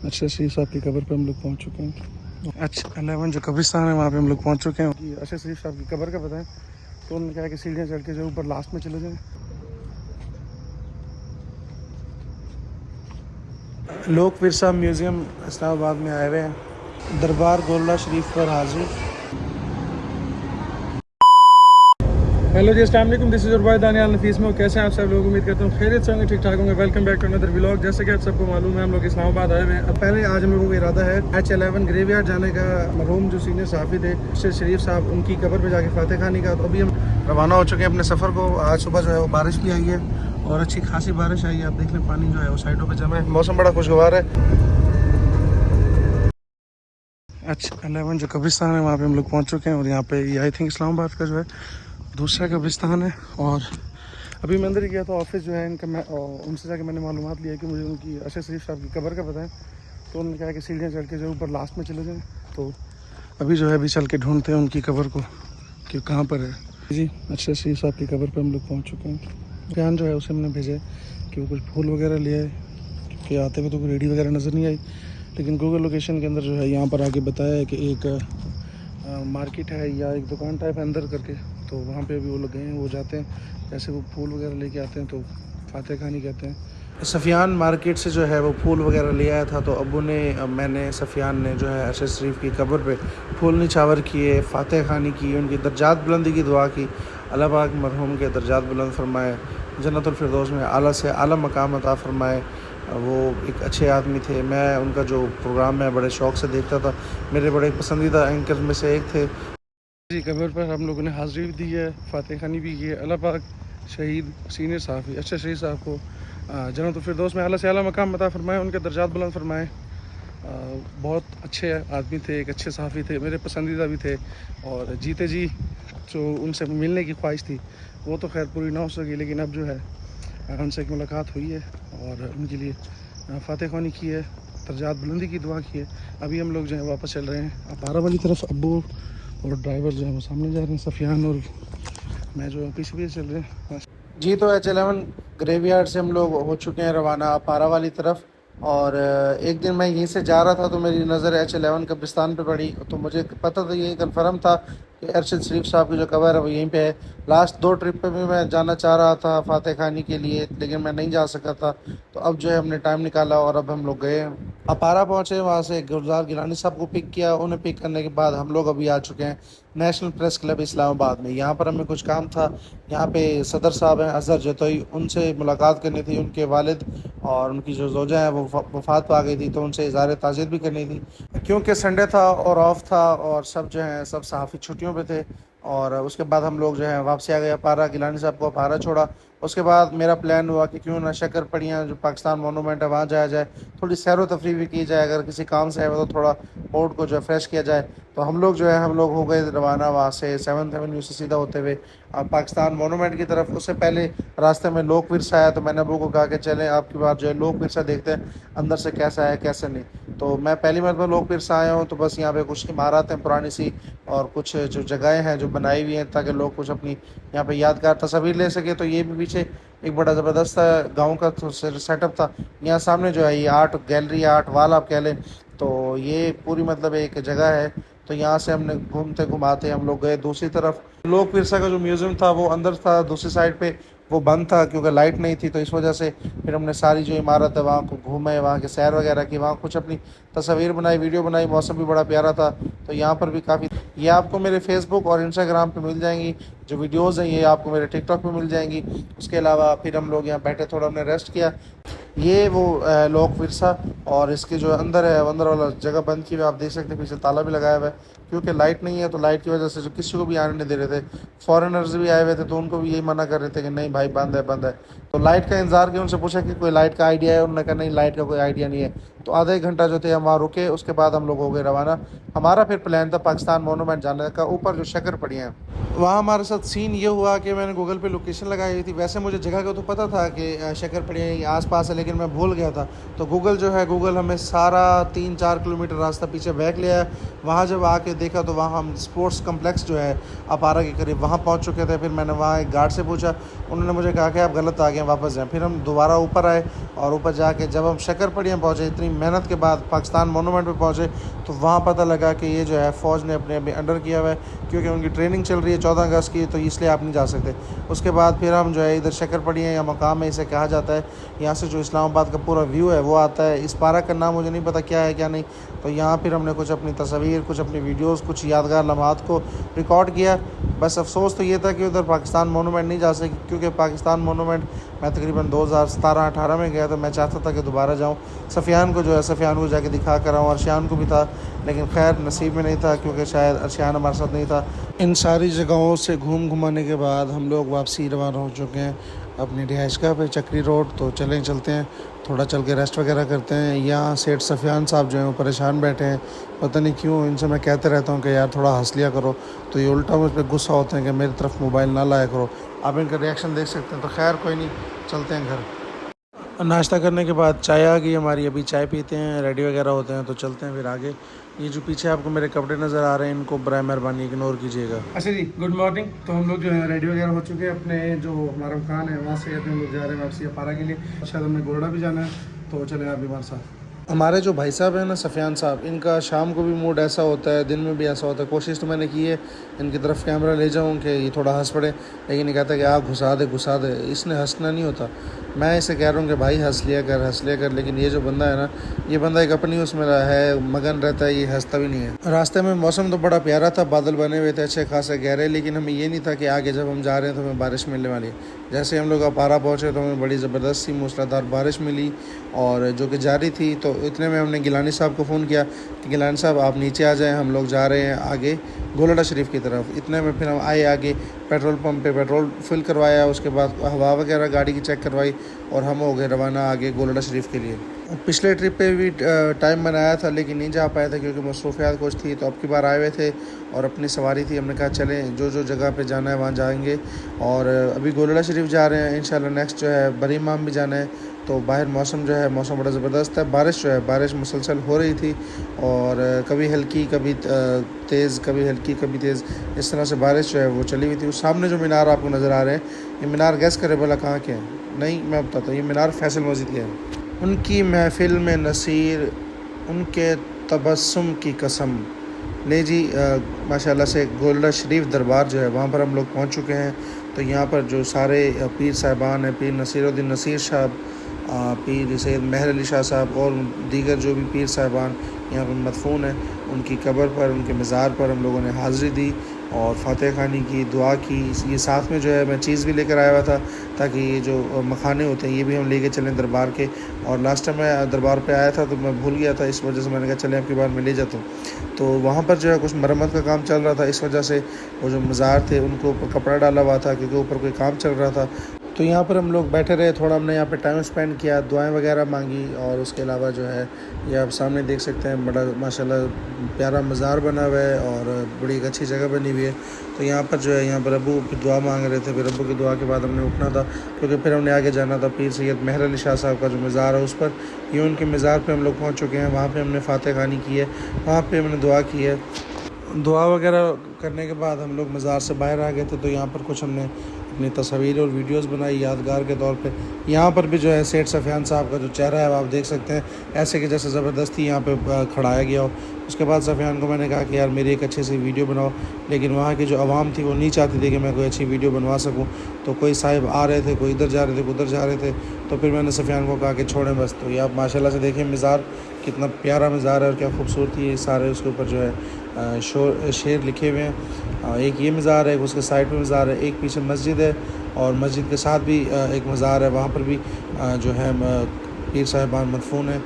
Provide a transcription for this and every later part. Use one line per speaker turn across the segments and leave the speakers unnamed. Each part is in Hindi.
अच्छा शरीफ साहब की कब्र पे हम लोग पहुंच चुके हैं। अच्छा 11 जो कब्रिस्तान है वहाँ पे हम लोग पहुंच चुके हैं। कि अच्छा शरीफ साहब की कब्र का पता है, तो उन्होंने कहा कि सीढ़ियाँ चढ़ के जो ऊपर लास्ट में चले जाएँ। लोक विरसा म्यूज़ियम इस्लामाबाद में आए हुए हैं। दरबार गोल्ला शरीफ पर हाजिर। हेलो जी, अस्सलाम वालेकुम, दिस इज़ भाई दानियाल नफीस में। कैसे हैं आप सब लोग? उम्मीद करता हूँ खैरियत से होंगे, ठीक ठाक होंगे। Welcome back to another vlog. जैसे कि आप सबको मालूम है, हम लोग इस्लामाबाद आए हुए हैं। अब पहले आज हम लोगों का इरादा है H11 ग्रेवयार्ड जाने का। मरहूम जो सीनियर सहाफ़ी थे शेख शरीफ साहब, उनकी कब्र पे जाके फातह खानी का। तो अभी हम रवाना हो चुके हैं अपने सफ़र को। आज सुबह जो है वो बारिश भी आई है और अच्छी खासी बारिश आई है। आप देख लें पानी जो है वो साइडों पर जमा है। मौसम बड़ा खुशगवार है। अच्छा 11 जो कब्रिस्तान है वहाँ पे हम लोग पहुँच चुके हैं। और यहाँ पे ये आई थिंक इस्लामाबाद का जो है दूसरा कब्रिस्तान है। और अभी मैं अंदर ही गया था ऑफिस जो है इनका। मैं उनसे जाके मैंने मालूमात लिया कि मुझे उनकी अशर शरीफ साहब की कब्र का पता है। तो उन्होंने कहा कि सीढ़ियाँ चढ़ के जो ऊपर लास्ट में चले जाएँ। तो अभी जो है अभी चल के ढूंढते हैं उनकी कब्र को कि कहाँ पर है। जी अशर शरीफ साहब की कब्र पर हम लोग पहुँच चुके हैं। बयान जो है उसे हमने भेजा कि वो कुछ फूल वगैरह ले आए, क्योंकि आते हुए तो कोई रेडी वगैरह नज़र नहीं आई। लेकिन गूगल लोकेशन के अंदर जो है यहाँ पर आगे बताया है कि एक मार्केट है या एक दुकान टाइप अंदर करके। तो वहाँ पे अभी वो लोग गए हैं, वो जाते हैं। जैसे वो फूल वगैरह लेके आते हैं तो फातह खानी कहते हैं। सफ़ियान मार्केट से जो है वो फूल वगैरह ले आया था। तो अबू ने मैंने सफ़ियान ने जो है अशर शरीफ की कब्र पे फूल निछावर किए, फातह खानी की, उनकी दर्जात बुलंदी की दुआ की। अल्लाह पाक मरहूम के दर्जात बुलंद फरमाए, जन्नतुल फिरदौस में आला से आला मकाम अता फरमाए। वो एक अच्छे आदमी थे। मैं उनका जो प्रोग्राम मैं बड़े शौक़ से देखता था। मेरे बड़े पसंदीदा एंकर में से एक थे। जी कब्र पर हम लोगों ने हाज़िरी भी दी है, फातह खानी भी की है। अल्लाह पाक शहीद सीनियर सहाफ़ी अच्छा शहीद साहब को जन्नतुल फिरदौस में आला से आला मकाम अता फरमाए, उनके दर्जात बुलंद फरमाए। बहुत अच्छे आदमी थे, एक अच्छे सहाफ़ी थे, मेरे पसंदीदा भी थे। और जीते जी जो उनसे मिलने की ख्वाहिश थी वो तो खैर पूरी ना हो सकी, लेकिन अब जो है उनसे एक मुलाकात हुई है और उनके लिए फातह ख़्वानी की है, दर्जात बुलंदी की दुआ की है। अभी हम लोग जो है वापस चल रहे हैं अपारा वाली तरफ। अब्बू और ड्राइवर जो है वो सामने जा रहे हैं, सफ़ियान और मैं जो है पीछे पीछे चल रहे हैं। जी तो H11 ग्रेवयार्ड से हम लोग हो चुके हैं रवाना अपारा वाली तरफ। और एक दिन मैं यहीं से जा रहा था तो मेरी नज़र H11 कब्रिस्तान पे पड़ी। तो मुझे पता था, ये कन्फर्म था कि अरशद शरीफ साहब की जो कब्र है वो यहीं पे है। लास्ट 2 ट्रिप पे भी मैं जाना चाह रहा था फातह खानी के लिए, लेकिन मैं नहीं जा सका था। तो अब जो है हमने टाइम निकाला और अब हम लोग गए अपारा पहुँचे। वहाँ से गुलजार गिलानी साहब को पिक किया। उन्हें पिक करने के बाद हम लोग अभी आ चुके हैं नेशनल प्रेस क्लब इस्लामाबाद में। यहाँ पर हमें कुछ काम था। यहाँ पे सदर साहब हैं अजहर जतोई, उनसे मुलाकात करनी थी। उनके वालिद और उनकी जो ज़ौजा है वो वफ़ात पा गई थी, तो उनसे इज़हार ताज़ियत भी करनी थी। क्योंकि संडे था और ऑफ था और सब जो हैं सब सहाफ़ी छुट्टियों पे थे। और उसके बाद हम लोग जो है वापसी आ गए अपारा। गिलानी साहब को अपारा छोड़ा। उसके बाद मेरा प्लान हुआ कि क्यों ना शक्कर पड़ियाँ जो पाकिस्तान मोनूमेंट है वहाँ जाया जाए, थोड़ी सैर व तफरी भी की जाए। अगर किसी काम से आए तो थोड़ा मूड को जो है फ्रेश किया जाए। तो हम लोग जो है हम लोग हो गए रवाना वहाँ से 7th एवेन्यू से सीधा होते हुए पाकिस्तान मोनूमेंट की तरफ। उससे पहले रास्ते में लोक विरसा आया, तो मैंने अबू को कहा कि चलें आपकी बात जो है लोक विरसा देखते हैं अंदर से कैसा है कैसे नहीं। तो मैं पहली मरतबा लोक विरसा आया हूँ। तो बस यहाँ पे कुछ इमारत हैं पुरानी सी और कुछ जो जगहें हैं जो बनाई हुई हैं ताकि लोग कुछ अपनी यहाँ पे यादगार तस्वीर ले सके। तो ये भी पीछे एक बड़ा ज़बरदस्त गाँव का सेटअप था। यहाँ सामने जो है ये आर्ट गैलरी, आर्ट वाल आप कह लें। तो ये पूरी मतलब एक जगह है। तो यहाँ से हमने घूमते घुमाते हम लोग गए दूसरी तरफ। लोक विरसा का जो म्यूज़ियम था वो अंदर था, दूसरी साइड पे वो बंद था क्योंकि लाइट नहीं थी। तो इस वजह से फिर हमने सारी जो इमारत है वहाँ को घूमे, वहाँ के सैर वगैरह की, वहाँ कुछ अपनी तस्वीर बनाई, वीडियो बनाई। मौसम भी बड़ा प्यारा था। तो यहाँ पर भी काफ़ी, ये आपको मेरे फेसबुक और इंस्टाग्राम पे मिल जाएंगी जो वीडियोज़ हैं, ये आपको मेरे टिकटॉक पे मिल जाएंगी। उसके अलावा फिर हम लोग यहाँ बैठे, थोड़ा हमने रेस्ट किया। ये वो लोक विरसा और इसके जो अंदर है अंदर वाला जगह बंद की हुई, आप देख सकते हैं पीछे ताला भी लगाया हुआ है क्योंकि लाइट नहीं है। तो लाइट की वजह से जो किसी को भी आने नहीं दे रहे थे, फॉरेनर्स भी आए हुए थे तो उनको भी यही मना कर रहे थे कि नहीं भाई बंद है बंद है। तो लाइट का इंतज़ार किया, उनसे पूछा कि कोई लाइट का आइडिया है, उन्होंने कहा नहीं लाइट का कोई आइडिया नहीं है। तो आधा एक घंटा जो थे हम वहाँ रुके। उसके बाद हम लोग हो गए रवाना। हमारा फिर प्लान था पाकिस्तान मोनूमेंट जाने का, ऊपर जो शक्कर पड़ियाँ हैं वहाँ। हमारे साथ सीन ये हुआ कि मैंने गूगल पे लोकेशन लगाई हुई थी। वैसे मुझे जगह का तो पता था कि शक्कर पड़ियाँ आस पास है, लेकिन मैं भूल गया था। तो गूगल जो है गूगल हमें सारा 3-4 किलोमीटर रास्ता पीछे बैक ले आया। वहाँ जब आके देखा तो वहाँ हम स्पोर्ट्स कम्प्लेक्स जो है अपारा के करीब वहाँ पहुँच चुके थे। फिर मैंने वहाँ एक गार्ड से पूछा, उन्होंने मुझे कहा कि आप गलत आ गए, वापस जाएँ। फिर हम दोबारा ऊपर आए और ऊपर जाके जब हम शक्कर पड़ियाँ पहुँचे, इतनी मेहनत के बाद पाकिस्तान मोनूमेंट पे पहुँचे तो वहाँ पता लगा कि ये जो है फ़ौज ने अपने अभी अंडर किया हुआ है, क्योंकि उनकी ट्रेनिंग चल रही है 14 अगस्त की, तो इसलिए आप नहीं जा सकते। उसके बाद फिर हम जो है इधर शक्करपड़ी है या मकाम है इसे कहा जाता है, यहाँ से जो इस्लामाबाद का पूरा व्यू है वो आता है। इस पार्क का नाम मुझे नहीं पता क्या है क्या नहीं। तो यहाँ फिर हमने कुछ अपनी तस्वीर, कुछ अपनी वीडियोस, कुछ यादगार लम्हात को रिकॉर्ड किया। बस अफसोस तो ये था कि उधर पाकिस्तान मोनूमेंट नहीं जा सकी, क्योंकि पाकिस्तान मोनूमेंट मैं तकरीबन 2017-18 में गया, तो मैं चाहता था कि दोबारा जाऊँ, सफ़ियान को जो है सफ़ियान को जाके दिखा कर आऊँ। अर्शियान को भी था, लेकिन खैर नसीब में नहीं था, क्योंकि शायद अर्शियान हमारे साथ नहीं था। इन सारी जगहों से घूमाने के बाद हम लोग वापसी रवाना हो चुके हैं अपनी रिहाइशगाह पे चक्री रोड। तो चलते हैं, थोड़ा चल के रेस्ट वगैरह करते हैं। यहाँ सेठ सफ़ियान साहब जो हैं वो परेशान बैठे हैं, पता नहीं क्यों। इनसे मैं कहते रहता हूँ कि यार थोड़ा हंस लिया करो, तो ये उल्टा मुझ पर गुस्सा होते हैं कि मेरी तरफ मोबाइल ना लाया करो। आप इनका रिएक्शन देख सकते हैं। तो खैर कोई नहीं, चलते हैं घर। नाश्ता करने के बाद चाय आ गई हमारी, अभी चाय पीते हैं, रेडी वगैरह होते हैं, तो चलते हैं फिर आगे। ये जो पीछे आपको मेरे कपड़े नज़र आ रहे हैं, इनको बराए मेहरबानी इग्नोर कीजिएगा। अच्छा जी, गुड मॉर्निंग। तो हम लोग जो है रेडी वगैरह हो चुके हैं, अपने जो हमारा मकान है वहाँ से हम लोग जा रहे हैं वापसी अपारा के लिए। शायद हमें गोरडा भी जाना है, तो चले आप भी हमारे साथ। हमारे जो भाई साहब हैं ना सफ़ियान साहब, इनका शाम को भी मूड ऐसा होता है, दिन में भी ऐसा होता है। कोशिश तो मैंने की है इनकी तरफ कैमरा ले जाऊं कि ये थोड़ा हंस पड़े, लेकिन ये कहता है कि आप घुसा दे। इसने हंसना नहीं होता। मैं इसे कह रहा हूँ कि भाई हंस लिया कर, लेकिन ये जो बंदा है ना, ये बंदा एक अपनी उसमें है, मगन रहता है, ये हंसता भी नहीं है। रास्ते में मौसम तो बड़ा प्यारा था, बादल बने हुए थे अच्छे खासे गहरे, लेकिन हमें ये नहीं था कि आगे जब हम जा रहे हैं तो हमें बारिश मिलने वाली है। जैसे हम लोग अपारा पहुँचे तो हमें बड़ी ज़बरदस्त सी मूसलाधार बारिश मिली, और जो कि जारी थी। तो इतने में हमने गिलानी साहब को फ़ोन किया कि गिलानी साहब आप नीचे आ जाएं, हम लोग जा रहे हैं आगे गोलड़ा शरीफ की तरफ। इतने में फिर हम आए आगे, पेट्रोल पंप पे पेट्रोल फिल करवाया, उसके बाद हवा वगैरह गाड़ी की चेक करवाई, और हम हो गए रवाना आगे गोलड़ा शरीफ के लिए। पिछले ट्रिप पे भी टाइम बनाया था, लेकिन नहीं जा पाए थे क्योंकि मसरूफियात कुछ थी। तो अब की बार आए हुए थे और अपनी सवारी थी, हमने कहा चलें जो जो जगह पे जाना है वहाँ जाएंगे। और अभी गोलड़ा शरीफ जा रहे हैं, इंशाल्लाह नेक्स्ट जो है बरी इमाम भी जाना है। तो बाहर मौसम जो है मौसम बड़ा ज़बरदस्त है। बारिश मुसलसल हो रही थी, और कभी हल्की कभी तेज़, कभी हल्की कभी तेज़, इस तरह से बारिश जो है वो चली हुई थी। उस सामने जो मीनार आपको नज़र आ रहे हैं, ये मीनार गैस करे भला कहाँ के हैं? नहीं, मैं बताता हूँ, ये मीनार फैसल मस्जिद के हैं। उनकी महफिल में नसीर, उनके तबस्सुम की कसम। ले जी, माशाल्लाह से गोलड़ा शरीफ दरबार जो है वहाँ पर हम लोग पहुँच चुके हैं। तो यहाँ पर जो सारे पीर साहिबान हैं, पीर नसीरुद्दीन नसीर साहब, पीर सैयद मेहर अली शाह साहब और दीगर जो भी पीर साहिबान यहाँ पर मदफून हैं, उनकी कब्र पर, उनके मज़ार पर हम लोगों ने हाज़िरी दी और फातिहा खानी की, दुआ की। ये साथ में जो है मैं चीज़ भी लेकर आया हुआ था, ताकि ये जो मखाने होते हैं ये भी हम लेके चलें दरबार के। और लास्ट टाइम मैं दरबार पे आया था तो मैं भूल गया था, इस वजह से मैंने कहा चलें अब की बार मैं ले जाता हूँ। तो वहाँ पर जो है कुछ मरम्मत का काम चल रहा था, इस वजह से वो जो मज़ार थे उनको ऊपर कपड़ा डाला हुआ था, क्योंकि ऊपर कोई काम चल रहा था। तो यहाँ पर हम लोग बैठे रहे, थोड़ा हमने यहाँ पे टाइम स्पेंड किया, दुआएं वगैरह मांगी। और उसके अलावा जो है ये आप सामने देख सकते हैं, बड़ा माशाल्लाह प्यारा मज़ार बना हुआ है और बड़ी एक अच्छी जगह बनी हुई है। तो यहाँ पर जो है, यहाँ पर अबू की दुआ मांग रहे थे, फिर अबू की दुआ के बाद हमने उठना था, क्योंकि फिर हमने आगे जाना था पीर सैयद मेहर अली शाह साहब का जो मज़ार है उस पर। ये उनके मज़ार पर हम लोग पहुँच चुके हैं, वहाँ पर हमने फातिहा खानी की है, वहाँ पर हमने दुआ की है। दुआ वगैरह करने के बाद हम लोग मज़ार से बाहर आ गए थे। तो यहाँ पर कुछ हमने अपनी तस्वीरें और वीडियोस बनाई यादगार के तौर पे। यहाँ पर भी जो है सेठ सफ़ियान साहब का जो चेहरा है आप देख सकते हैं, ऐसे कि जैसे ज़बरदस्ती यहाँ पे खड़ाया गया हो। उसके बाद सफ़ियान को मैंने कहा कि यार मेरी एक अच्छी सी वीडियो बनाओ, लेकिन वहाँ की जो आवाम थी वो नहीं चाहती थी कि मैं कोई अच्छी वीडियो बनवा सकूँ। तो कोई साहिब आ रहे थे, कोई इधर जा रहे थे, कोई उधर जा रहे थे। तो फिर मैंने सफ़ियान को कहा कि छोड़ें बस। तो ये आप माशाल्लाह से देखें मज़ार कितना प्यारा मज़ार है और क्या खूबसूरती है। सारे उसके ऊपर जो है शेर लिखे हुए हैं। एक ये मज़ार है, उसके साइड में मज़ार है, एक पीछे मस्जिद है और मस्जिद के साथ भी एक मज़ार है, वहाँ पर भी जो है पीर साहिबान मदफून है।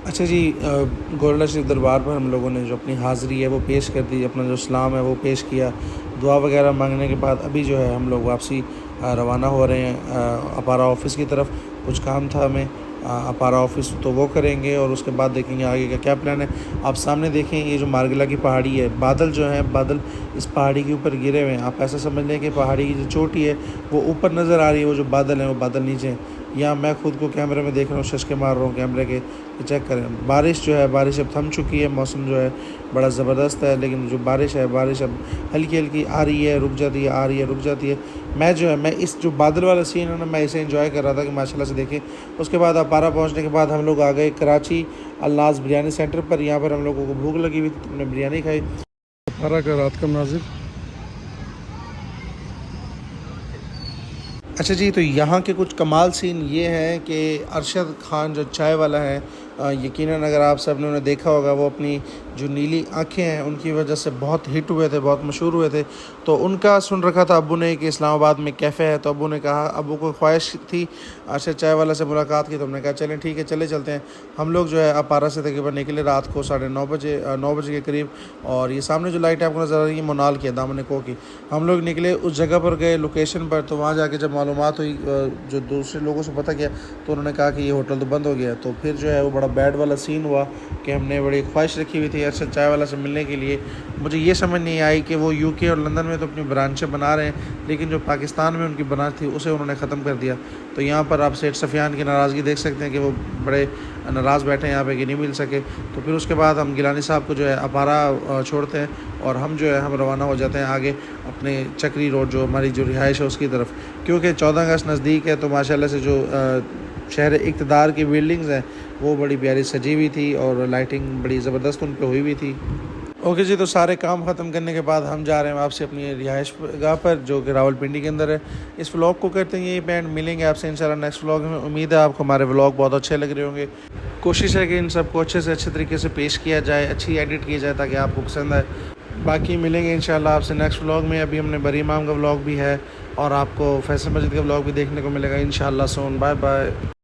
अच्छा जी, गोलड़ा शरीफ दरबार पर हम लोगों ने जो अपनी हाज़िरी है वो पेश कर दी, अपना जो इस्लाम है वो पेश किया। दुआ वगैरह मांगने के बाद अभी जो है हम लोग वापसी रवाना हो रहे हैं अपारा ऑफ़िस की तरफ। कुछ काम था हमें अपारा ऑफ़िस, तो वो करेंगे और उसके बाद देखेंगे आगे का क्या प्लान है। आप सामने देखें, ये जो मार्गिला की पहाड़ी है, बादल जो हैं, बादल इस पहाड़ी के ऊपर गिरे हुए हैं। आप ऐसा समझ लें कि पहाड़ी की जो चोटी है वो ऊपर नज़र आ रही है, वो जो बादल हैं वो बादल नीचे हैं। यहाँ मैं खुद को कैमरे में देख रहा हूँ, शशके मार रहा हूँ कैमरे के, चेक करें। बारिश जो है, बारिश अब थम चुकी है, मौसम जो है बड़ा ज़बरदस्त है, लेकिन जो बारिश है, बारिश अब हल्की हल्की आ रही है, रुक जाती है, आ रही है, रुक जाती है।
मैं इस जो बादल वाला सीन है ना, मैं इसे एंजॉय कर रहा था कि माशाल्लाह से देखें। उसके बाद अपारा पहुंचने के बाद हम लोग आ गए कराची अल्लाज बिरयानी सेंटर पर। यहाँ पर हम लोगों को भूख लगी हुई थी तो हमने बिरयानी खाई।
अपारा का रात का मनाजिर।
अच्छा जी, तो यहाँ के कुछ कमाल सीन ये हैं कि अरशद खान जो चाय वाला है, यकीनन अगर आप सब ने उन्हें देखा होगा, वो अपनी जो नीली आँखें हैं उनकी वजह से बहुत हिट हुए थे, बहुत मशहूर हुए थे। तो उनका सुन रखा था अब्बू ने कि इस्लामाबाद में कैफ़े है, तो अब्बू ने कहा, अब्बू को ख्वाहिश थी अरशद चाय वाला से मुलाकात की, तो हमने कहा चलें ठीक है चले चलते हैं। हम लोग जो है अपारा से तकरीबन निकले रात को 9:30 बजे के करीब। और ये सामने जो लाइट है आपको नज़र आ रही है मोनाल की, दामन को की। हम लोग निकले उस जगह पर गए लोकेशन पर, तो वहाँ जाके जब मालूमात हुई, जो दूसरे लोगों से पता किया, तो उन्होंने कहा कि ये होटल तो बंद हो गया। तो फिर जो है वो बड़ा बैड वाला सीन हुआ कि हमने बड़ी ख्वाहिश रखी हुई थी अरशद चाय वाला से मिलने के लिए। मुझे ये समझ नहीं आई कि वो यूके और लंदन में तो अपनी ब्रांचें बना रहे हैं, लेकिन जो पाकिस्तान में उनकी ब्रांच थी उसे उन्होंने ख़त्म कर दिया। तो यहाँ पर आप सेठ सफ़ियान की नाराज़गी देख सकते हैं कि वो बड़े नाराज़ बैठे हैं यहाँ पे कि नहीं मिल सके। तो फिर उसके बाद हम गिलानी साहब को जो है अपारा छोड़ते हैं और हम जो है हम रवाना हो जाते हैं आगे अपने चक्री रोड, जो हमारी जो रिहाइश है उसकी तरफ। क्योंकि 14 अगस्त नज़दीक है, तो माशाल्लाह से जो शहर इक़्तिदार की बिल्डिंग्स हैं वो बड़ी प्यारी सजी हुई थी और लाइटिंग बड़ी ज़बरदस्त उन पर हुई हुई थी। ओके जी, तो सारे काम ख़त्म करने के बाद हम जा रहे हैं आपसे अपनी रिहाइश गाह पर, जो कि रावलपिंडी के अंदर है। इस व्लॉग को करते हैं यहीं पे एंड, मिलेंगे आपसे इंशाल्लाह नेक्स्ट व्लॉग में। उम्मीद है आपको हमारे व्लॉग बहुत अच्छे लग रहे होंगे। कोशिश है कि इन सबको अच्छे से अच्छे तरीके से पेश किया जाए, अच्छी एडिट की जाए ताकि आपको पसंद आए। बाकी मिलेंगे इंशाल्लाह आपसे नेक्स्ट व्लॉग में। अभी हमने बरी इमाम का व्लॉग भी है और आपको फैसल मस्जिद का व्लॉग भी देखने को मिलेगा इंशाल्लाह सून। Bye bye.